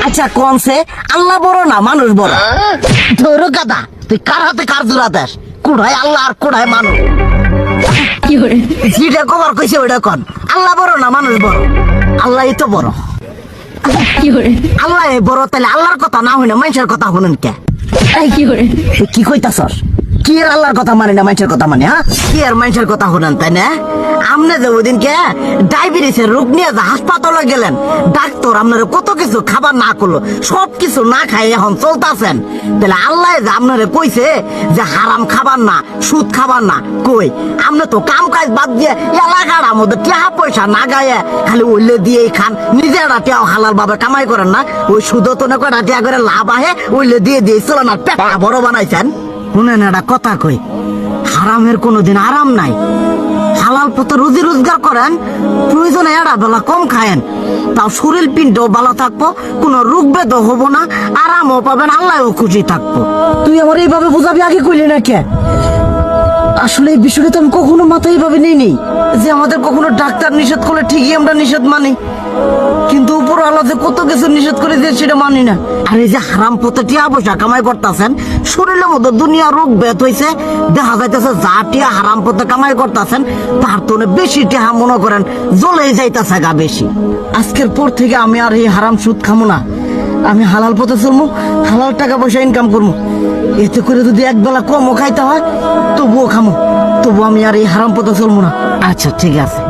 আচ্ছা কনসে আল্লাহ বড় না মানুষ বড়? ধরো গাদা, তুই কার হাতে কার জোড়া দেশ? কুড়ায় আল্লাহ আর কুড়ায় মানুষ। যেটা কবার কইছে ওইটা কন। আল্লাহ বড় না মানুষ বড়? আল্লাহই তো বড়। আল্লাহ বড়, তাহলে আল্লাহর কথা না হই না মানুষের কথা শুনেন কে? তুই কি কইতাছস? কি আর আল্লাহর কথা মানে না মানুষের কথা মানে? হ্যাঁ, কি আর মানুষের কথা শুনেন তাই না? আমনে যে ওইদিনকে ডায়াবেটিসের রোগ নিয়ে যে হাসপাতালে গেলেন, ডাক্তার আপনার কত কিছু খাবার না করলো, সব কিছু না খাই এখন চলতেছেন। তাহলে আল্লাহ যে আপনারে কইছে যে হারাম খাবার না, সুদ খাবার না, কই আপনি তো কাম কাজ বাদ দিয়ে এলাকার মধ্যে টাকা পয়সা না গায়ে খালি ওইলে দিয়েই খান। নিজেরা টিয়াও হালাল ভাবে কামাই করেন না, ওই সুদ তো না কয়টা টিয়া করে লাভ আহে ওইলে দিয়ে দিয়ে চলেন আর পেটা বড় বানাইছেন। শুনেন একটা কথা কই, হারামের কোনোদিন আরাম নাই। হালাল পথে রুজি রোজগার করেন, প্রয়োজনে এড়া বেলা কম খায়েন, তাও শরীর পিণ্ডও ভালো থাকবো, কোনো রোগ বেদও হবো না, আরামও পাবেন, আল্লাহও খুশি থাকবো। তুই আমার এইভাবে বুঝাবি আগে কইলি না কে? আসলে এই বিষয়টা তো আমি কখনো মাথায় এইভাবে নিই যে আমাদের কখনো ডাক্তার নিষেধ করলে ঠিকই আমরা নিষেধ মানি, কিন্তু উপর আল্লাহ যে কত কিছু নিষেধ করে দিয়ে সেটা মানি না। আর এই যে হারাম পথে টিয়া পয়সা কামাই করতেছেন, শরীরের মধ্যে দুনিয়া রোগ বেত হয়েছে, দেখা যাইতেছে যা টিয়া হারাম পথে কামাই করতেছেন তার তো বেশি টিয়া মনে করেন জ্বলেই যাইতেছে গা বেশি। আজকের পর থেকে আমি আর এই হারাম সুদ খামো না, আমি হালাল পথে চলবো, হালাল টাকা পয়সা ইনকাম করবো। এতে করে যদি একবেলা কমও খাইতে হয় তবুও খামো, তবু আমি আর এই হারাম পথে চলবো না। আচ্ছা ঠিক আছে।